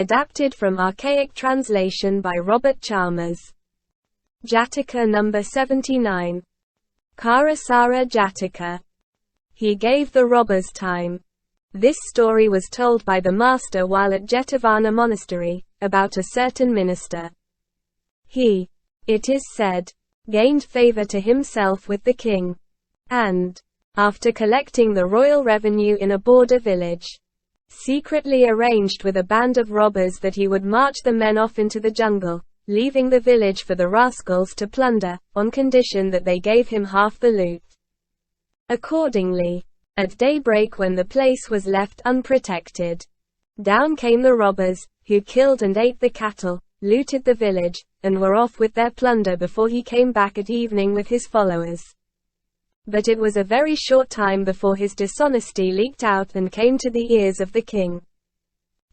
Adapted from archaic translation by Robert Chalmers. Jataka number 79. Kharassara-Jātaka. He gave the robbers time. This story was told by the master while at Jetavana monastery, about a certain minister. He, it is said, gained favor to himself with the king. And, after collecting the royal revenue in a border village, secretly arranged with a band of robbers that he would march the men off into the jungle, leaving the village for the rascals to plunder, on condition that they gave him half the loot. Accordingly, at daybreak when the place was left unprotected, down came the robbers, who killed and ate the cattle, looted the village, and were off with their plunder before he came back at evening with his followers. But it was a very short time before his dishonesty leaked out and came to the ears of the king.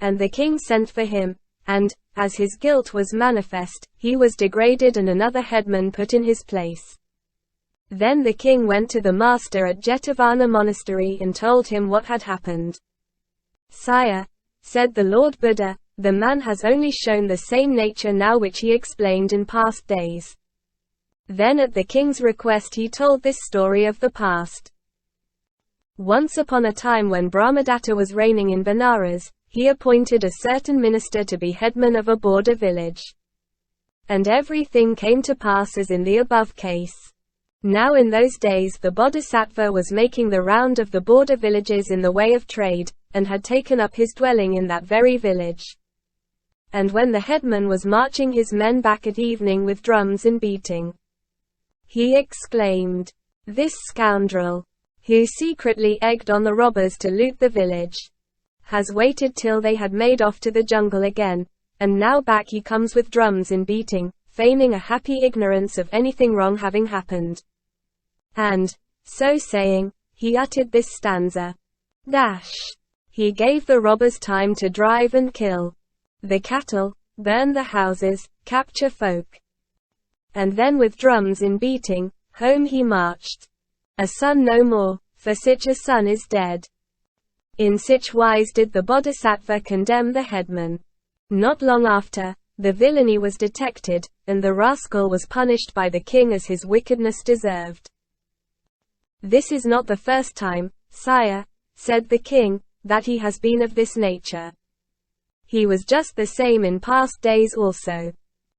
And the king sent for him, and, as his guilt was manifest, he was degraded and another headman put in his place. Then the king went to the master at Jetavana monastery and told him what had happened. "Sire," said the Lord Buddha, "the man has only shown the same nature now which he explained in past days." Then at the king's request he told this story of the past. Once upon a time when Brahmadatta was reigning in Benares, he appointed a certain minister to be headman of a border village. And everything came to pass as in the above case. Now in those days the bodhisattva was making the round of the border villages in the way of trade, and had taken up his dwelling in that very village. And when the headman was marching his men back at evening with drums and beating, he exclaimed, "This scoundrel, who secretly egged on the robbers to loot the village, has waited till they had made off to the jungle again, and now back he comes with drums and beating, feigning a happy ignorance of anything wrong having happened." And, so saying, he uttered this stanza. He gave the robbers time to drive and kill the cattle, burn the houses, capture folk. And then with drums and beating, home he marched. A son no more, for such a son is dead. In such wise did the bodhisattva condemn the headman. Not long after, the villainy was detected, and the rascal was punished by the king as his wickedness deserved. "This is not the first time, sire," said the king, "that he has been of this nature. He was just the same in past days also."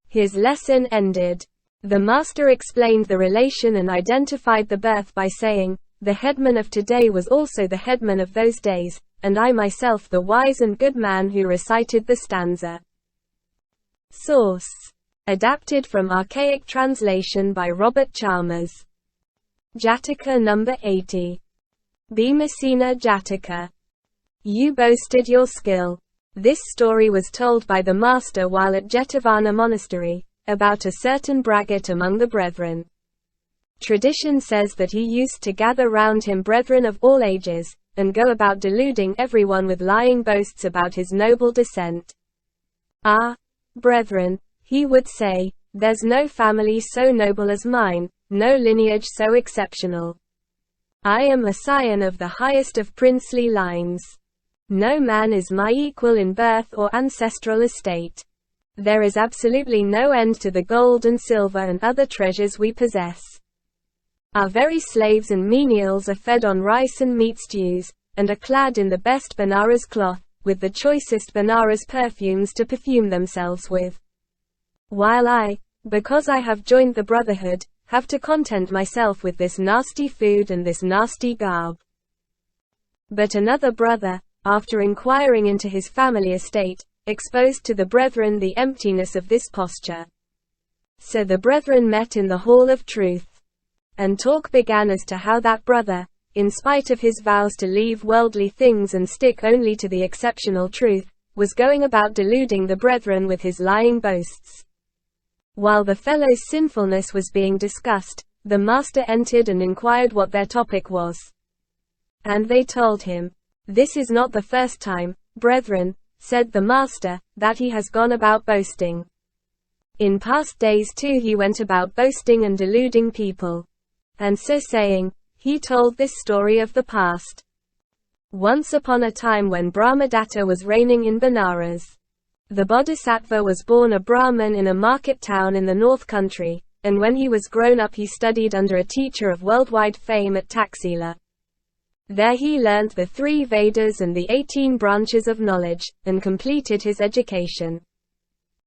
His lesson ended. The master explained the relation and identified the birth by saying, "The headman of today was also the headman of those days, and I myself the wise and good man who recited the stanza." Source: adapted from archaic translation by Robert Chalmers. Jataka number 80. Bhīmasena-Jātaka. You boasted your skill. This story was told by the master while at Jetavana monastery, about a certain braggart among the brethren. Tradition says that he used to gather round him brethren of all ages, and go about deluding everyone with lying boasts about his noble descent. "Ah, brethren," he would say, "there's no family so noble as mine, no lineage so exceptional. I am a scion of the highest of princely lines. No man is my equal in birth or ancestral estate. There is absolutely no end to the gold and silver and other treasures we possess. Our very slaves and menials are fed on rice and meat stews, and are clad in the best Benares cloth, with the choicest Benares perfumes to perfume themselves with. While I, because I have joined the brotherhood, have to content myself with this nasty food and this nasty garb." But another brother, after inquiring into his family estate, exposed to the brethren the emptiness of this posture. So the brethren met in the hall of truth. And talk began as to how that brother, in spite of his vows to leave worldly things and stick only to the exceptional truth, was going about deluding the brethren with his lying boasts. While the fellow's sinfulness was being discussed, the master entered and inquired what their topic was. And they told him, "This is not the first time, brethren," said the master, "that he has gone about boasting. In past days too he went about boasting and deluding people." And so saying, he told this story of the past. Once upon a time when Brahmadatta was reigning in Benares, The bodhisattva was born a Brahmin in a market town in the North Country, and when he was grown up he studied under a teacher of worldwide fame at Taxila. There he learnt the 3 Vedas and the 18 branches of knowledge, and completed his education.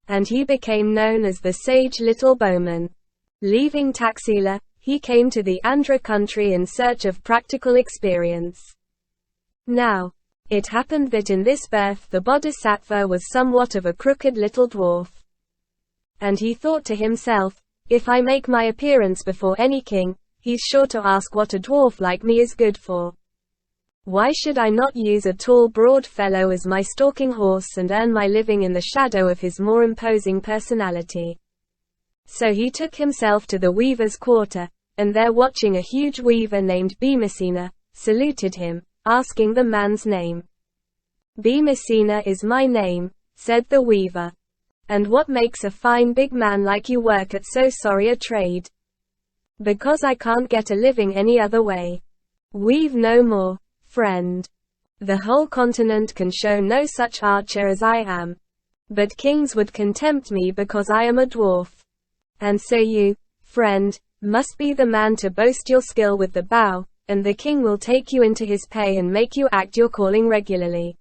And he became known as the sage little bowman. Leaving Taxila, he came to the Andhra country in search of practical experience. Now, it happened that in this birth the bodhisattva was somewhat of a crooked little dwarf. And he thought to himself, if I make my appearance before any king, he's sure to ask what a dwarf like me is good for. Why should I not use a tall broad fellow as my stalking horse and earn my living in the shadow of his more imposing personality? So he took himself to the weaver's quarter, and there watching a huge weaver named Bhīmasena, saluted him, asking the man's name. Bhīmasena is my name, said the weaver. And what makes a fine big man like you work at so sorry a trade? Because I can't get a living any other way. Weave no more, friend. The whole continent can show no such archer as I am. But kings would contempt me because I am a dwarf. And so you, friend, must be the man to boast your skill with the bow, and the king will take you into his pay and make you act your calling regularly.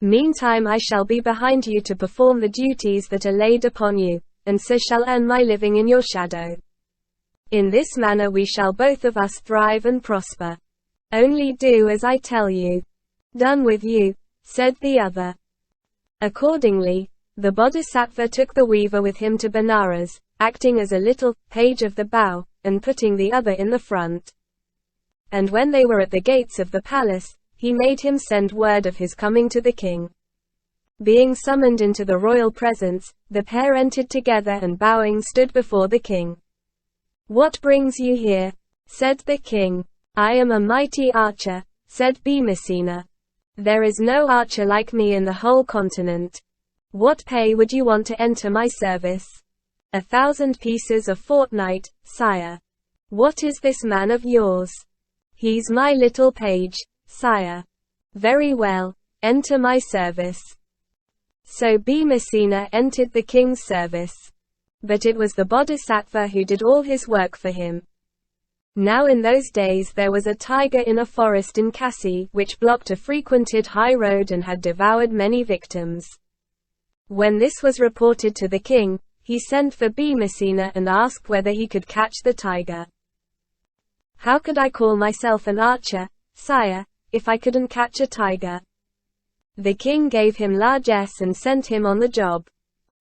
Meantime I shall be behind you to perform the duties that are laid upon you, and so shall earn my living in your shadow. In this manner we shall both of us thrive and prosper. Only do as I tell you. Done with you, said the other. Accordingly, the bodhisattva took the weaver with him to Benares, acting as a little page of the bow, and putting the other in the front. And when they were at the gates of the palace, he made him send word of his coming to the king. Being summoned into the royal presence, the pair entered together and bowing stood before the king. What brings you here? Said the king. I am a mighty archer, said Bhīmasena. There is no archer like me in the whole continent. What pay would you want to enter my service? 1,000 pieces a fortnight, sire. What is this man of yours? He's my little page, sire. Very well, enter my service. So Bhīmasena entered the king's service. But it was the bodhisattva who did all his work for him. Now in those days there was a tiger in a forest in Kasi, which blocked a frequented high road and had devoured many victims. When this was reported to the king, he sent for Bhīmasena and asked whether he could catch the tiger. How could I call myself an archer, sire, if I couldn't catch a tiger? The king gave him largesse and sent him on the job.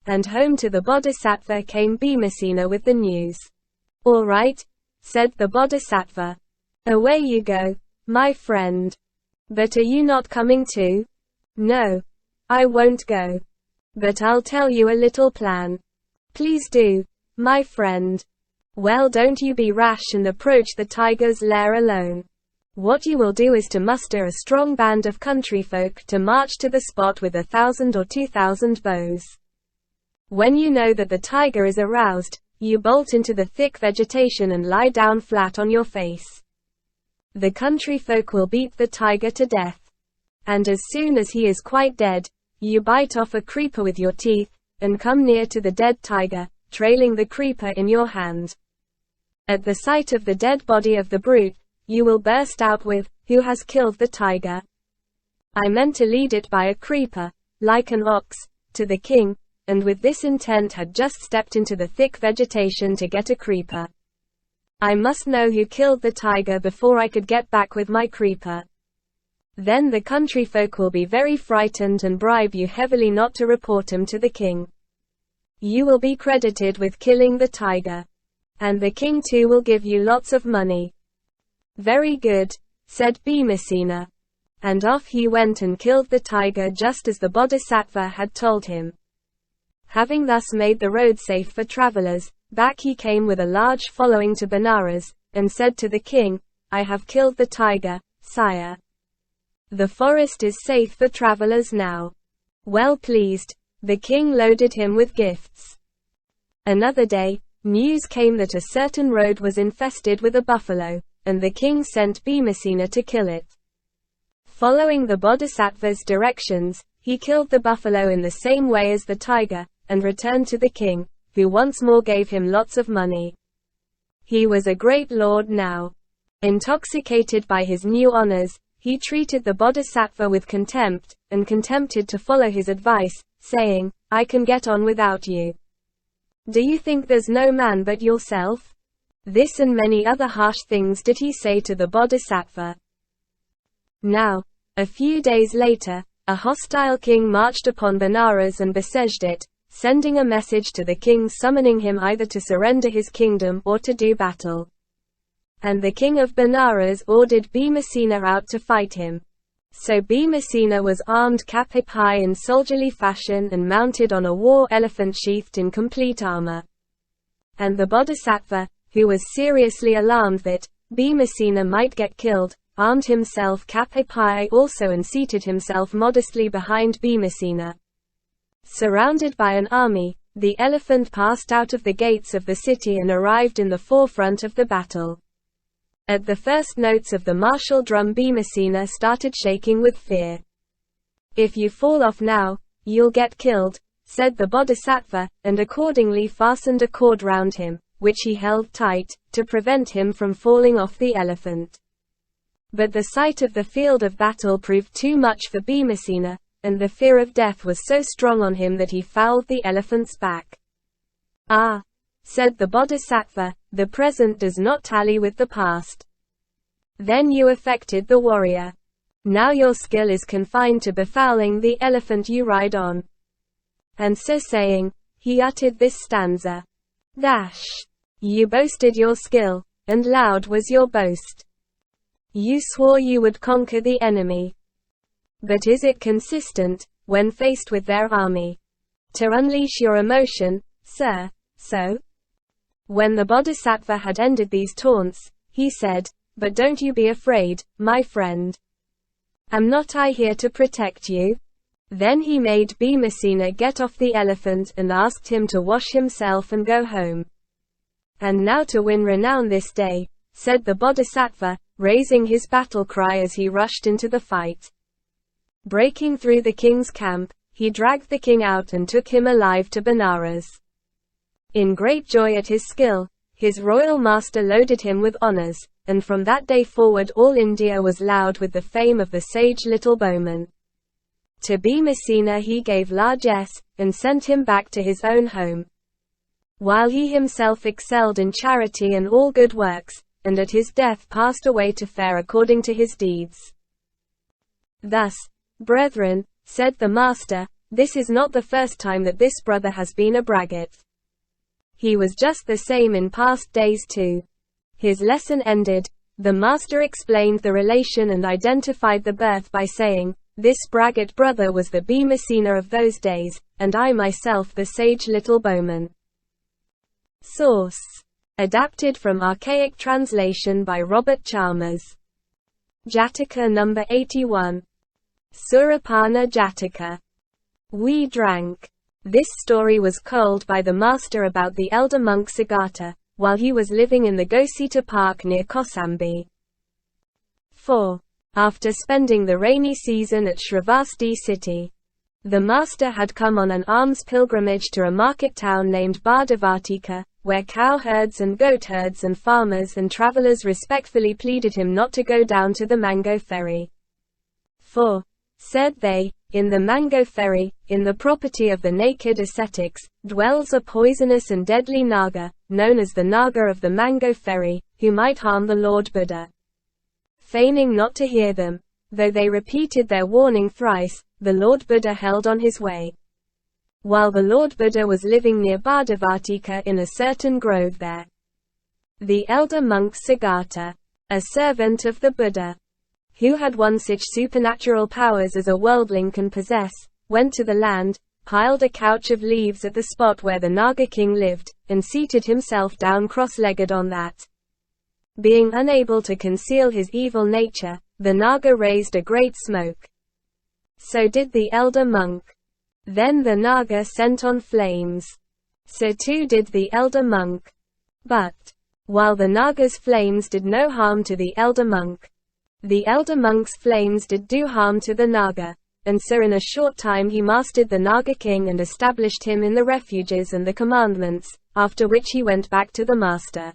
And home to the bodhisattva came Bhīmasena with the news. All right, said the bodhisattva. Away you go, my friend. But are you not coming too? No, I won't go. But I'll tell you a little plan. Please do, my friend. Well, don't you be rash and approach the tiger's lair alone. What you will do is to muster a strong band of countryfolk to march to the spot with 1,000 or 2,000 bows. When you know that the tiger is aroused, you bolt into the thick vegetation and lie down flat on your face. The countryfolk will beat the tiger to death. And as soon as he is quite dead, you bite off a creeper with your teeth, and come near to the dead tiger, trailing the creeper in your hand. At the sight of the dead body of the brute, you will burst out with, "Who has killed the tiger?" I meant to lead it by a creeper, like an ox, to the king, and with this intent had just stepped into the thick vegetation to get a creeper. I must know who killed the tiger before I could get back with my creeper. Then the countryfolk will be very frightened and bribe you heavily not to report him to the king. You will be credited with killing the tiger. And the king too will give you lots of money. Very good, said Bhīmasena. And off he went and killed the tiger just as the bodhisattva had told him. Having thus made the road safe for travelers, back he came with a large following to Benares, and said to the king, "I have killed the tiger, sire. The forest is safe for travelers now." Well pleased, the king loaded him with gifts. Another day, news came that a certain road was infested with a buffalo, and the king sent Bhīmasena to kill it. Following the bodhisattva's directions, he killed the buffalo in the same way as the tiger, and returned to the king, who once more gave him lots of money. He was a great lord now. Intoxicated by his new honors, he treated the bodhisattva with contempt, and contempted to follow his advice, saying, "I can get on without you. Do you think there's no man but yourself?" This and many other harsh things did he say to the bodhisattva. Now, a few days later, a hostile king marched upon Benares and besieged it, sending a message to the king summoning him either to surrender his kingdom or to do battle. And the king of Benares ordered Bhīmasena out to fight him. So Bhīmasena was armed cap-hip high in soldierly fashion and mounted on a war elephant sheathed in complete armor. And the bodhisattva, who was seriously alarmed that Bhīmasena might get killed, armed himself cap-hip high also and seated himself modestly behind Bhīmasena. Surrounded by an army, the elephant passed out of the gates of the city and arrived in the forefront of the battle. At the first notes of the martial drum, Bhīmasena started shaking with fear. "If you fall off now, you'll get killed," said the bodhisattva, and accordingly fastened a cord round him, which he held tight, to prevent him from falling off the elephant. But the sight of the field of battle proved too much for Bhīmasena, and the fear of death was so strong on him that he fouled the elephant's back. "Ah," said the bodhisattva, "the present does not tally with the past. Then you affected the warrior. Now your skill is confined to befouling the elephant you ride on." And so saying, he uttered this stanza. You boasted your skill, and loud was your boast. You swore you would conquer the enemy. But is it consistent, when faced with their army, to unleash your emotion, sir, so? When the bodhisattva had ended these taunts, he said, "But don't you be afraid, my friend. Am not I here to protect you?" Then he made Bhīmasena get off the elephant and asked him to wash himself and go home. "And now to win renown this day," said the bodhisattva, raising his battle cry as he rushed into the fight. Breaking through the king's camp, he dragged the king out and took him alive to Benares. In great joy at his skill, his royal master loaded him with honors, and from that day forward all India was loud with the fame of the sage little bowman. To Bhīmasena he gave largesse, and sent him back to his own home, while he himself excelled in charity and all good works, and at his death passed away to fare according to his deeds. Thus, brethren, said the master, this is not the first time that this brother has been a braggart. He was just the same in past days too. His lesson ended, the master explained the relation and identified the birth by saying, "This braggart brother was the Bhīmasena of those days, and I myself the sage little bowman." Source: adapted from archaic translation by Robert Chalmers. Jataka number 81. Surāpāna-Jātaka. We drank. This story was told by the master about the elder monk Siddhartha, while he was living in the Gosita Park near Kosambi. 4. After spending the rainy season at Shravasti city, the master had come on an alms pilgrimage to a market town named Bhīmasena-Jātaka, where cow herds and goat herds and farmers and travelers respectfully pleaded him not to go down to the mango ferry. For, said they, in the mango ferry, in the property of the naked ascetics, dwells a poisonous and deadly naga, known as the naga of the mango ferry, who might harm the Lord Buddha. Feigning not to hear them, though they repeated their warning thrice, the Lord Buddha held on his way. While the Lord Buddha was living near Bhīmasena-Jātaka in a certain grove there, the elder monk Siddhartha, a servant of the Buddha, who had won such supernatural powers as a worldling can possess, went to the land, piled a couch of leaves at the spot where the Naga king lived, and seated himself down cross-legged on that. Being unable to conceal his evil nature, the Naga raised a great smoke. So did the elder monk. Then the Naga sent on flames. So too did the elder monk. But, while the Naga's flames did no harm to the elder monk, the elder monk's flames did do harm to the Naga. and so in a short time he mastered the Naga king and established him in the refuges and the commandments, after which he went back to the master.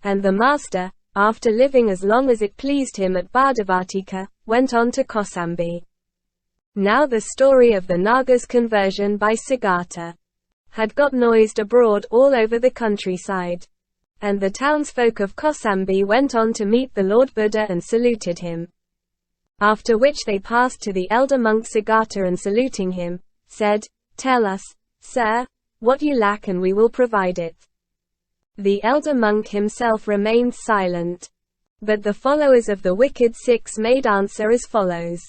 And the master, after living as long as it pleased him at Bhadavartika, went on to Kausambi. Now the story of the Naga's conversion by Siddhartha had got noised abroad all over the countryside. And the townsfolk of Kausambi went on to meet the Lord Buddha and saluted him. After which they passed to the elder monk Siddhartha and saluting him, said, "Tell us, sir, what you lack and we will provide it." The elder monk himself remained silent. But the followers of the wicked Sikhs made answer as follows.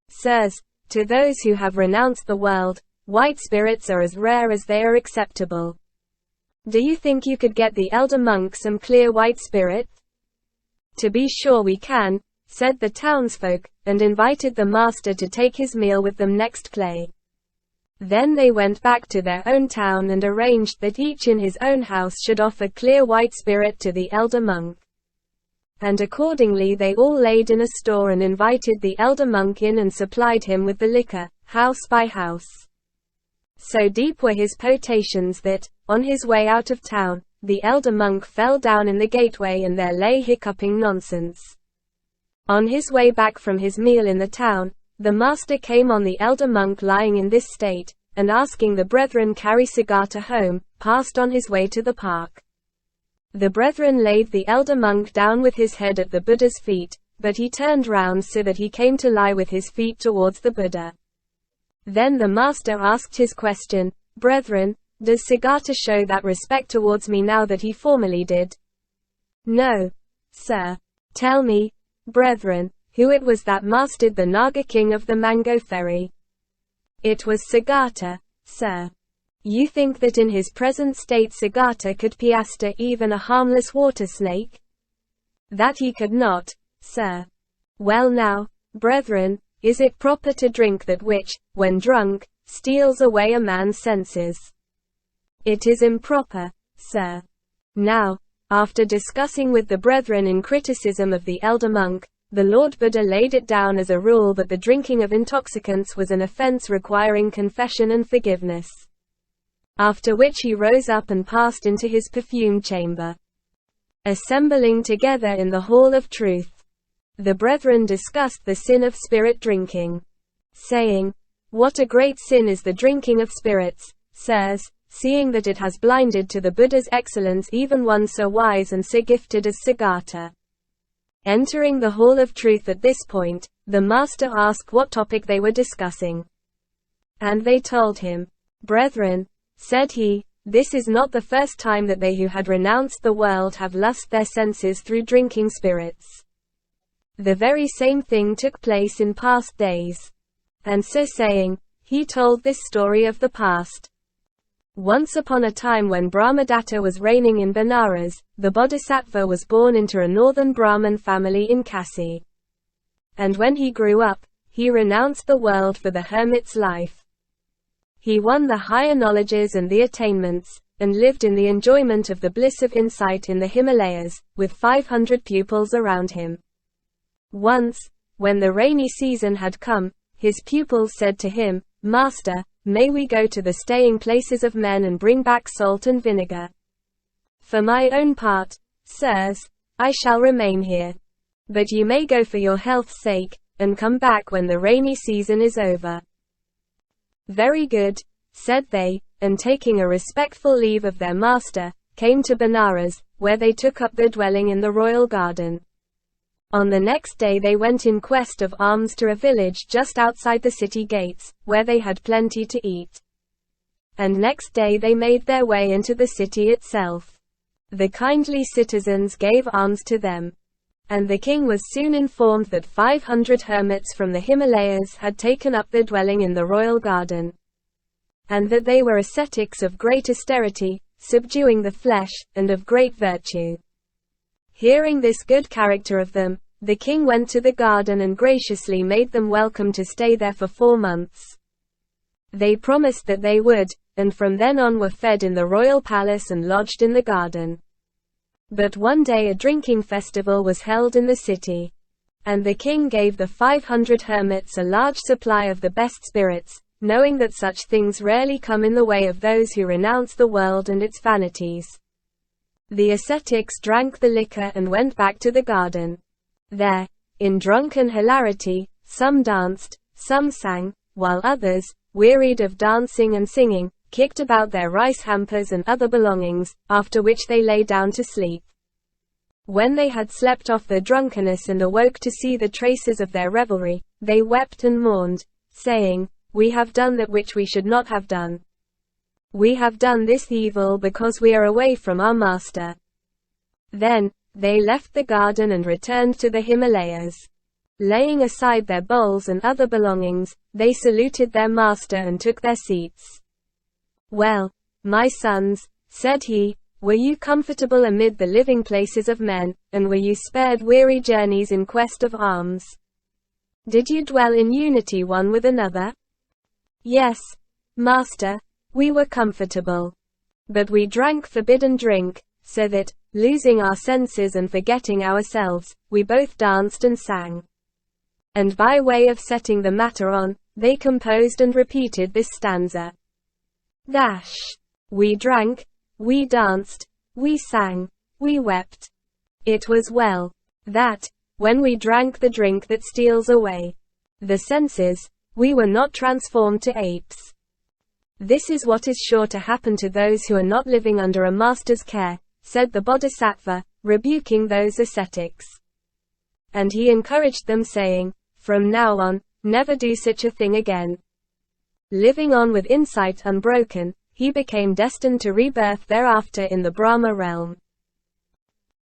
"Sirs, to those who have renounced the world, white spirits are as rare as they are acceptable. Do you think you could get the elder monk some clear white spirit?" "To be sure we can," said the townsfolk, and invited the master to take his meal with them next clay. Then they went back to their own town and arranged that each in his own house should offer clear white spirit to the elder monk. And accordingly they all laid in a store and invited the elder monk in and supplied him with the liquor, house by house. So deep were his potations that, on his way out of town, the elder monk fell down in the gateway and there lay hiccuping nonsense. On his way back from his meal in the town, the master came on the elder monk lying in this state, and asking the brethren carry Siddhartha home, passed on his way to the park. The brethren laid the elder monk down with his head at the Buddha's feet, but he turned round so that he came to lie with his feet towards the Buddha. Then the master asked his question, "Brethren, does Siddhartha show that respect towards me now that he formerly did?" "No, sir." "Tell me, brethren, who it was that mastered the Naga king of the Mango Ferry?" "It was Siddhartha, sir." "You think that in his present state Siddhartha could piasta even a harmless water snake?" "That he could not, sir." "Well now, brethren, is it proper to drink that which, when drunk, steals away a man's senses?" "It is improper, sir." Now, after discussing with the brethren in criticism of the elder monk, the Lord Buddha laid it down as a rule that the drinking of intoxicants was an offense requiring confession and forgiveness. After which he rose up and passed into his perfumed chamber. Assembling together in the hall of truth, the brethren discussed the sin of spirit drinking, saying, "What a great sin is the drinking of spirits, sirs, seeing that it has blinded to the Buddha's excellence even one so wise and so gifted as Siddhartha." Entering the hall of truth at this point, the master asked what topic they were discussing. And they told him. "Brethren," said he, "this is not the first time that they who had renounced the world have lost their senses through drinking spirits. The very same thing took place in past days." And so saying, he told this story of the past. Once upon a time when Brahmadatta was reigning in Benares, the bodhisattva was born into a northern Brahmin family in Kasi. And when he grew up, he renounced the world for the hermit's life. He won the higher knowledges and the attainments, and lived in the enjoyment of the bliss of insight in the Himalayas, with 500 pupils around him. Once, when the rainy season had come, his pupils said to him, "Master, may we go to the staying places of men and bring back salt and vinegar? For my own part, sirs, I shall remain here. But you may go for your health's sake, and come back when the rainy season is over." "Very good," said they, and taking a respectful leave of their master, came to Benares, where they took up their dwelling in the royal garden. On the next day they went in quest of alms to a village just outside the city gates, where they had plenty to eat. And next day they made their way into the city itself. The kindly citizens gave alms to them. And the king was soon informed that 500 hermits from the Himalayas had taken up their dwelling in the royal garden. And that they were ascetics of great austerity, subduing the flesh, and of great virtue. Hearing this good character of them, the king went to the garden and graciously made them welcome to stay there for 4 months. They promised that they would, and from then on were fed in the royal palace and lodged in the garden. But one day a drinking festival was held in the city. And the king gave the 500 hermits a large supply of the best spirits, knowing that such things rarely come in the way of those who renounce the world and its vanities. The ascetics drank the liquor and went back to the garden. There, in drunken hilarity, some danced, some sang, while others, wearied of dancing and singing, kicked about their rice hampers and other belongings, after which they lay down to sleep. When they had slept off their drunkenness and awoke to see the traces of their revelry, they wept and mourned, saying, "We have done that which we should not have done. We have done this evil because we are away from our master." Then, they left the garden and returned to the Himalayas. Laying aside their bowls and other belongings, they saluted their master and took their seats. "Well, my sons," said he, "were you comfortable amid the living places of men, and were you spared weary journeys in quest of alms? Did you dwell in unity one with another?" "Yes, master, we were comfortable. But we drank forbidden drink, so that, losing our senses and forgetting ourselves, we both danced and sang." And by way of setting the matter on, they composed and repeated this stanza. We drank, we danced, we sang, we wept. It was well that, when we drank the drink that steals away the senses, we were not transformed to apes. This is what is sure to happen to those who are not living under a master's care, said the bodhisattva, rebuking those ascetics. And he encouraged them, saying, "From now on, never do such a thing again." Living on with insight unbroken, he became destined to rebirth thereafter in the Brahma realm.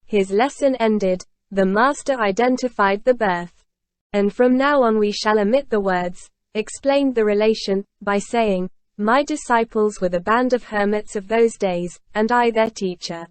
His lesson ended, the master identified the birth. "And from now on we shall omit the words," explained the relation, by saying, "My disciples were the band of hermits of those days, and I their teacher."